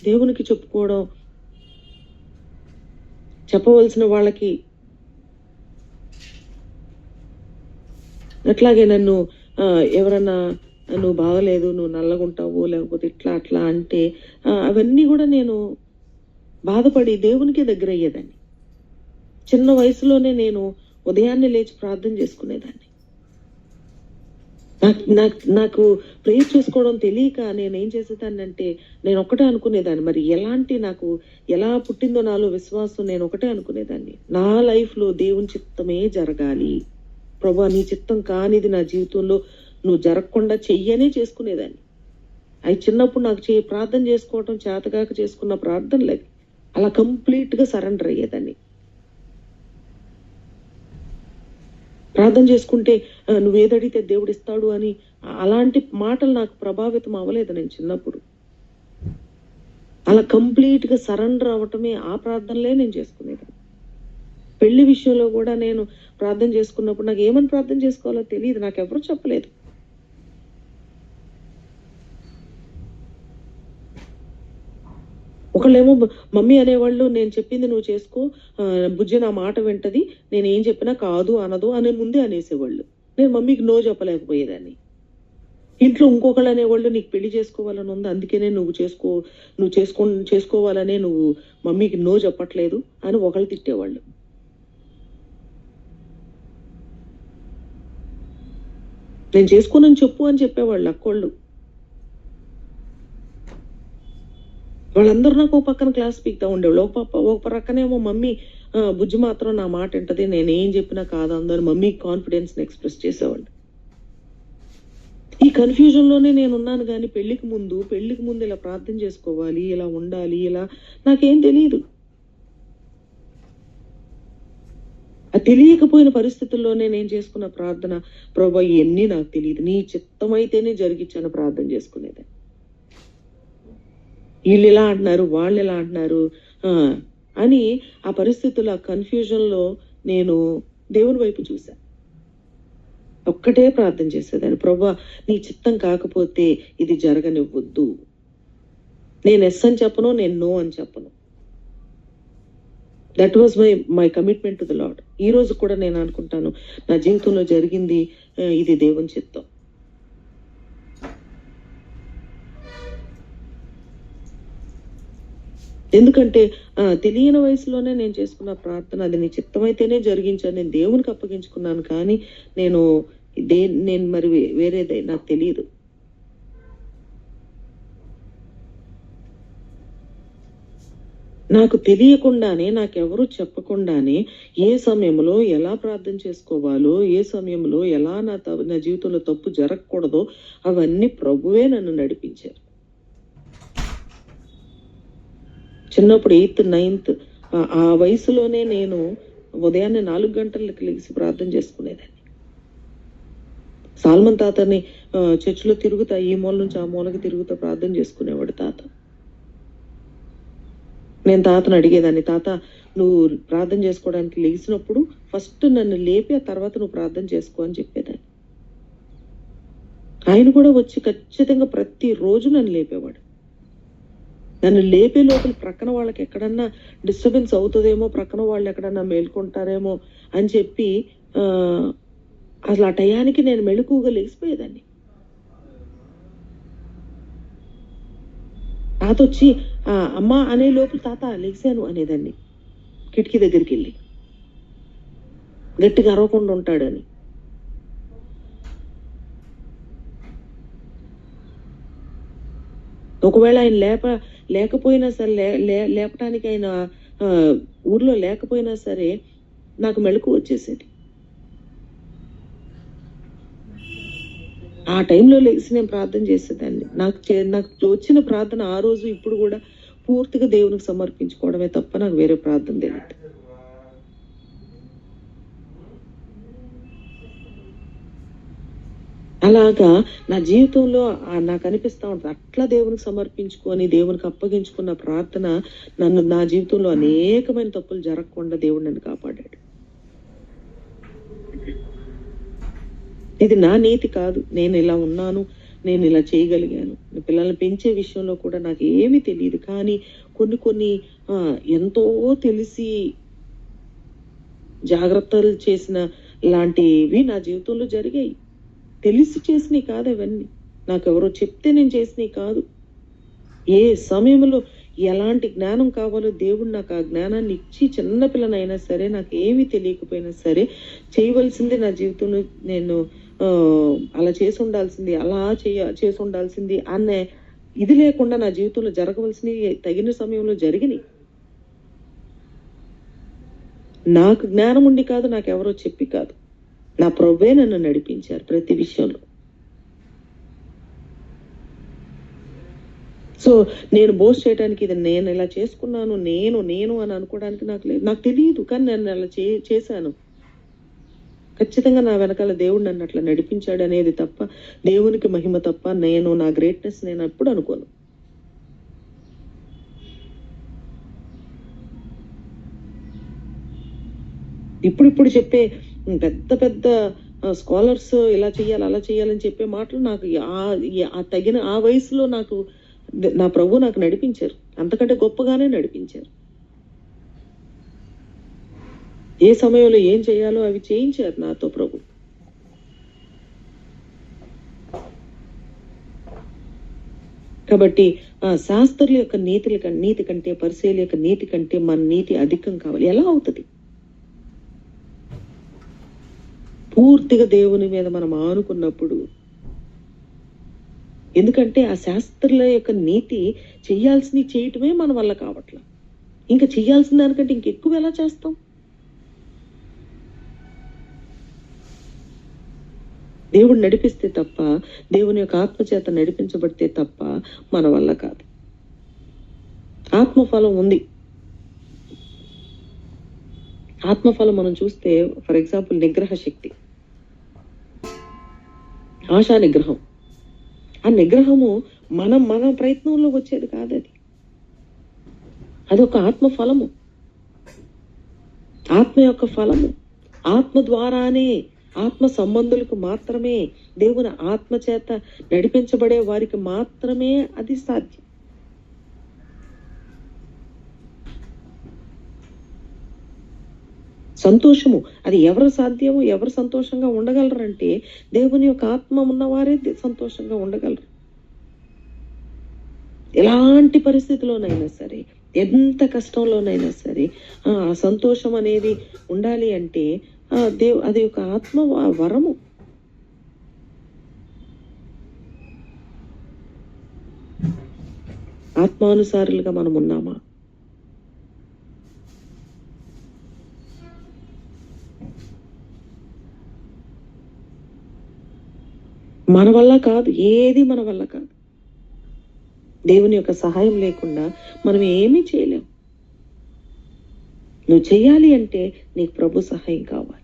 దేవునికి చెప్పుకోవడం, చెప్పవలసిన వాళ్ళకి అట్లాగే నన్ను ఎవరన్నా నువ్వు బాగలేదు, నువ్వు నల్లగుంటావు, లేకపోతే ఇట్లా అట్లా అంటే అవన్నీ కూడా నేను బాధపడి దేవునికే దగ్గర అయ్యేదాన్ని. చిన్న వయసులోనే నేను ఉదయాన్నే లేచి ప్రార్థన చేసుకునేదాన్ని. నాకు ప్రేయర్ చేసుకోవడం తెలియక నేనేం చేసేదాన్ని అంటే, నేను ఒకటే అనుకునేదాన్ని, మరి నాకు ఎలా పుట్టిందో నాలో విశ్వాసం, నేను ఒకటే అనుకునేదాన్ని, నా లైఫ్ లో దేవుని చిత్తమే జరగాలి ప్రభా, నీ చిత్తం కానిది నా జీవితంలో నువ్వు జరగకుండా చెయ్యనే చేసుకునేదాన్ని. అవి చిన్నప్పుడు నాకు ప్రార్థన చేసుకోవటం చేతగాక చేసుకున్న ప్రార్థనలేదు, అలా కంప్లీట్ గా సరెండర్ అయ్యేదాన్ని. ప్రార్థన చేసుకుంటే నువ్వేదడిగితే దేవుడు ఇస్తాడు అని అలాంటి మాటలు నాకు ప్రభావితం అవ్వలేదు నేను చిన్నప్పుడు. అలా కంప్లీట్ గా సరెండర్ అవ్వటమే ఆ ప్రార్థనలే నేను చేసుకునేదాన్ని. పెళ్లి విషయంలో కూడా నేను ప్రార్థన చేసుకున్నప్పుడు నాకు ఏమని ప్రార్థన చేసుకోవాలో తెలియదు, నాకు ఎవరు చెప్పలేదు. ఒకళ్ళేమో మమ్మీ అనేవాళ్ళు, నేను చెప్పింది నువ్వు చేసుకో, బుజ్జి నా మాట వింటది, నేను ఏం చెప్పినా కాదు అనదు అనే ముందే అనేసేవాళ్ళు. నేను మమ్మీకి నో చెప్పలేకపోయేదాన్ని. ఇంట్లో ఇంకొకళ్ళు అనేవాళ్ళు, నీకు పెళ్లి చేసుకోవాలని ఉంది, అందుకనే నువ్వు చేసుకోవాలనే నువ్వు మమ్మీకి నో చెప్పట్లేదు అని ఒకళ్ళు తిట్టేవాళ్ళు. నేను చేసుకోనని చెప్పు అని చెప్పేవాళ్ళు అక్కోళ్ళు. వాళ్ళందరూ నాకు ఒక పక్కన క్లాస్ పీక్తా ఉండేవాళ్ళు. ఒక పక్కనేమో మమ్మీ బుజ్జి మాత్రం నా మాట వింటది, నేనేం చెప్పినా కాదు అందరు మమ్మీకి కాన్ఫిడెన్స్ ని ఎక్స్ప్రెస్ చేసేవాళ్ళు. ఈ కన్ఫ్యూజన్ లోనే నేను ఉన్నాను, కానీ పెళ్లికి ముందు ఇలా ప్రార్థన చేసుకోవాలి, ఇలా ఉండాలి, ఇలా నాకేం తెలియదు. అది తెలియకపోయిన పరిస్థితుల్లోనే నేను చేసుకున్న ప్రార్థన, ప్రభా ఇవన్నీ నాకు తెలియదు, నీ చిత్తమైతేనే జరిగించాను ప్రార్థన చేసుకునేది. వీళ్ళు ఇలా అంటున్నారు, వాళ్ళు ఇలా అంటున్నారు అని ఆ పరిస్థితుల్లో ఆ కన్ఫ్యూజన్ లో నేను దేవుని వైపు చూసా. ఒక్కటే ప్రార్థన చేసేదాన్ని, ప్రభా నీ చిత్తం కాకపోతే ఇది జరగనివ్వద్దు. నేను ఎస్ అని చెప్పను, నేను నో అని చెప్పను. That was my commitment to the lord. ఈ రోజు కూడా నేను అనుకుంటాను, నా జీవితంలో జరిగింది ఇది దేవుని చిత్తం. ఎందుకంటే తెలియని వయసులోనే నేను చేసుకున్న ప్రార్థన, అది నీ చిత్తమైతేనే జరిగించాను, నేను దేవునికి అప్పగించుకున్నాను. కానీ నేను మరి వేరేదే నాకు తెలియదు. నాకు తెలియకుండానే, నాకెవరు చెప్పకుండానే ఏ సమయంలో ఎలా ప్రార్థన చేసుకోవాలో, ఏ సమయంలో ఎలా నా జీవితంలో తప్పు జరగకూడదో అవన్నీ ప్రభువే నన్ను నడిపించారు. చిన్నప్పుడు 8th 9th ఆ వయసులోనే నేను ఉదయాన్నే 4 గంటలకు లేచి ప్రార్థన చేసుకునేదాన్ని. సాల్మన్ తాతని చర్చిలో తిరుగుతా, ఈ మూల నుంచి ఆ మూలకి తిరుగుతా ప్రార్థన చేసుకునేవాడు తాత. నేను తాతను అడిగేదాన్ని, తాత నువ్వు ప్రార్థన చేసుకోవడానికి లేచినప్పుడు ఫస్ట్ నన్ను లేపి ఆ తర్వాత నువ్వు ప్రార్థన చేసుకో అని చెప్పేదాన్ని. ఆయన కూడా వచ్చి ఖచ్చితంగా ప్రతిరోజు నన్ను లేపేవాడు. నన్ను లేపే లోపల ప్రక్కన వాళ్ళకి ఎక్కడన్నా డిస్టర్బెన్స్ అవుతుందేమో, ప్రక్కన వాళ్ళు ఎక్కడన్నా మేల్కొంటారేమో అని చెప్పి అసలు ఆ టయానికి నేను మెళుకువగా లేచిపోయేదాన్ని. తాత వచ్చి అమ్మ అనే లోపల తాత లేచాను అనేదాన్ని, కిటికీ దగ్గరికి వెళ్ళి గట్టిగా అరవకుండా ఉంటాడని. ఒకవేళ ఆయన లేకపోయినా సరే, లేపటానికి ఆయన ఊర్లో లేకపోయినా సరే నాకు మెళుకు వచ్చేసేది. ఆ టైంలో లేచి నేను ప్రార్థన చేసేదాన్ని. నాకు వచ్చిన ప్రార్థన ఆ రోజు ఇప్పుడు కూడా పూర్తిగా దేవునికి సమర్పించుకోవడమే తప్ప నాకు వేరే ప్రార్థన తెలియదు. అలాగా నా జీవితంలో నాకు అనిపిస్తా ఉంటుంది, అట్లా దేవునికి సమర్పించుకొని దేవునికి అప్పగించుకున్న ప్రార్థన నా జీవితంలో అనేకమైన తప్పులు జరగకుండా దేవుడు నన్ను కాపాడాడు. ఇది నా నీతి కాదు, నేను ఇలా ఉన్నాను, నేను ఇలా చేయగలిగాను. పిల్లల్ని పెంచే విషయంలో కూడా నాకు ఏమీ తెలియదు, కానీ కొన్ని ఎంతో తెలిసి జాగ్రత్తలు చేసిన లాంటివి నా జీవితంలో జరిగాయి. తెలిసి చేసినవి కాదు అవన్నీ, నాకెవరో చెప్తే నేను చేసినవి కాదు. ఏ సమయంలో ఎలాంటి జ్ఞానం కావాలో దేవుడు నాకు ఆ జ్ఞానాన్ని ఇచ్చి, చిన్నపిల్లనైనా సరే, నాకు ఏమీ తెలియకపోయినా సరే, చేయవలసింది నా జీవితంలో నేను అలా చేసి ఉండాల్సింది, అలా చేసి ఉండాల్సింది అనే ఇది లేకుండా నా జీవితంలో జరగవలసినవి తగిన సమయంలో జరిగినాయి. నాకు జ్ఞానం ఉండి కాదు, నాకెవరో చెప్పి కాదు, నా ప్రభువే నన్ను నడిపించారు ప్రతి విషయంలో. సో నేను బోస్ట్ చేయడానికి ఇది నేను ఇలా చేసుకున్నాను, నేను అని అనుకోవడానికి నాకు లేదు. నాకు తెలియదు, కానీ నేను అలా చేశాను. ఖచ్చితంగా నా వెనకాల దేవుడు నన్ను అట్లా నడిపించాడు అనేది తప్ప, దేవునికి మహిమ తప్ప నా గ్రేట్నెస్ నేను ఎప్పుడు అనుకోను. ఇప్పుడు చెప్పే పెద్ద పెద్ద స్కాలర్స్ ఇలా చెయ్యాలి, అలా చెయ్యాలని చెప్పే మాటలు నాకు తగిన ఆ వయసులో నాకు నా ప్రభు నాకు నడిపించారు, అంతకంటే గొప్పగానే నడిపించారు. ఏ సమయంలో ఏం చేయాలో అవి చేయించారు నాతో ప్రభు. కాబట్టి శాస్త్రుల యొక్క నీతి కంటే, పరిసయ్యుల యొక్క నీతి కంటే మన నీతి అధికం కావాలి. ఎలా అవుతుంది? పూర్తిగా దేవుని మీద మనం ఆనుకున్నప్పుడు. ఎందుకంటే ఆ శాస్త్రుల యొక్క నీతి చెయ్యాల్సింది చేయటమే మన వల్ల కావట్లా. ఇంకా చెయ్యాల్సిన దానికంటే ఇంకెక్కువ ఎలా చేస్తాం? దేవుడు నడిపిస్తే తప్ప, దేవుని యొక్క ఆత్మచేత నడిపించబడితే తప్ప మన వల్ల కాదు. ఆత్మఫలం ఉంది. ఆత్మఫలం మనం చూస్తే, ఫర్ ఎగ్జాంపుల్ నిగ్రహ శక్తి, ఆశా నిగ్రహం. ఆ నిగ్రహము మన ప్రయత్నంలో వచ్చేది కాదు. అదొక ఆత్మ ఫలము, ఆత్మ యొక్క ఫలము. ఆత్మ ద్వారానే, ఆత్మ సంబంధులకు మాత్రమే, దేవుని ఆత్మ చేత నడిపించబడే వారికి మాత్రమే అది సాధ్యం. సంతోషము అది ఎవరు సాధ్యము, ఎవరు సంతోషంగా ఉండగలరంటే దేవుని యొక్క ఆత్మ ఉన్నవారే సంతోషంగా ఉండగలరు. ఎలాంటి పరిస్థితిలోనైనా సరే, ఎంత కష్టంలోనైనా సరే, ఆ సంతోషం అనేది ఉండాలి అంటే అది ఒక ఆత్మ వరము. ఆత్మానుసారులుగా మనం ఉన్నామా? మన వల్ల కాదు, ఏది మన వల్ల కాదు. దేవుని యొక్క సహాయం లేకుండా మనం ఏమీ చేయలేం. నువ్వు చెయ్యాలి అంటే నీకు ప్రభు సహాయం కావాలి.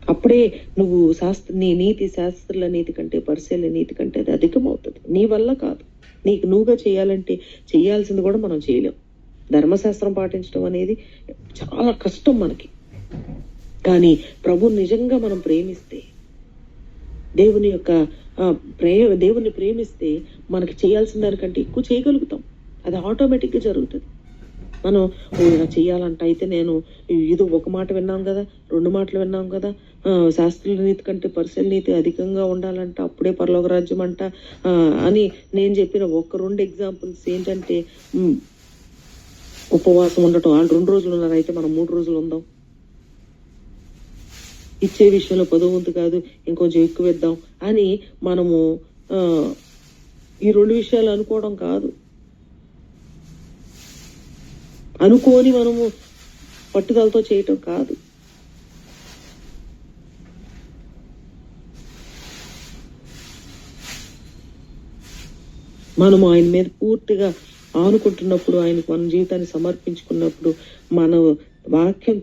అప్పుడే నువ్వు నీ నీతి శాస్త్రుల నీతి కంటే, పరిసయ్యుల నీతి కంటే అది అధికమవుతుంది. నీ వల్ల కాదు. నువ్వుగా చేయాలంటే చేయాల్సింది కూడా మనం చేయలేం. ధర్మశాస్త్రం పాటించడం అనేది చాలా కష్టం మనకి. కానీ ప్రభు నిజంగా మనం ప్రేమిస్తే, దేవుని ప్రేమిస్తే మనకి చేయాల్సిన దానికంటే ఎక్కువ చేయగలుగుతాం. అది ఆటోమేటిక్గా జరుగుతుంది. మనం చెయ్యాలంట, అయితే నేను ఇది ఒక మాట విన్నాం కదా, 2 మాటలు విన్నాం కదా, శాస్త్రుల నీతి కంటే పరిసయ్యుల నీతి అధికంగా ఉండాలంట, అప్పుడే పరలోక రాజ్యం అంట అని నేను చెప్పిన 1-2 ఎగ్జాంపుల్స్ ఏంటంటే, ఉపవాసం ఉండటం. వాళ్ళు 2 రోజులు ఉన్నారు, అయితే మనం 3 రోజులు ఉందాం. ఇచ్చే విషయంలో 10వ వంతు కాదు, ఇంకొంచెం ఎక్కువ ఇద్దాం అని మనము ఈ 2 విషయాలు అనుకోవడం కాదు. అనుకోని మనము పట్టుదలతో చేయటం కాదు. మనము ఆయన మీద పూర్తిగా ఆనుకుంటున్నప్పుడు, ఆయనకు మన జీవితాన్ని సమర్పించుకున్నప్పుడు, మన వాక్యం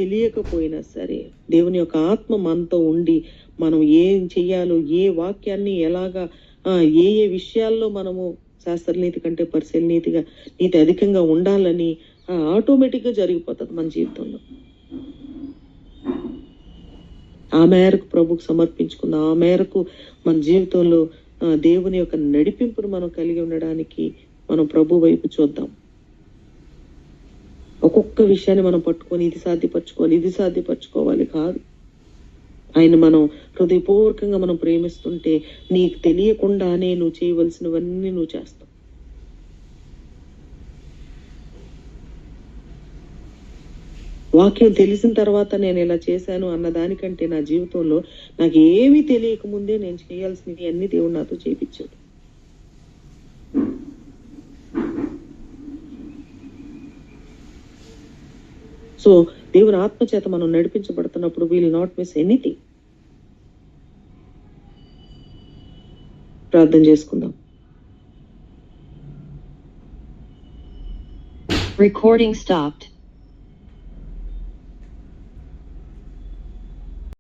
తెలియకపోయినా సరే, దేవుని యొక్క ఆత్మ మనతో ఉండి మనం ఏం చెయ్యాలో, ఏ వాక్యాన్ని ఎలాగా, ఏ విషయాల్లో మనము శాస్త్ర నీతి కంటే పరిసయ్యుల నీతి అధికంగా ఉండాలని ఆటోమేటిక్గా జరిగిపోతుంది మన జీవితంలో. ఆ మేరకు ప్రభుకు సమర్పించుకుందాం. ఆ మేరకు మన జీవితంలో దేవుని యొక్క నడిపింపును మనం కలిగి ఉండడానికి మనం ప్రభు వైపు చూద్దాం. ఒక్కొక్క విషయాన్ని మనం పట్టుకొని ఇది సాధ్యపరచుకోవాలి కాదు. ఆయన మనం హృదయపూర్వకంగా మనం ప్రేమిస్తుంటే నీకు తెలియకుండానే నువ్వు చేయవలసినవన్నీ నువ్వు చేస్తావు. వాక్యం తెలిసిన తర్వాత నేను ఇలా చేశాను అన్న దానికంటే నా జీవితంలో నాకు ఏమీ తెలియక ముందే నేను చేయాల్సినవి అన్ని దేవుడు నాతో చేయించాడు. సో దేవుని ఆత్మచేత మనం నడిపించబడుతున్నప్పుడు విల్ నాట్ మిస్ ఎనీథింగ్. ప్రార్థన చేసుకుందాం. Recording stopped.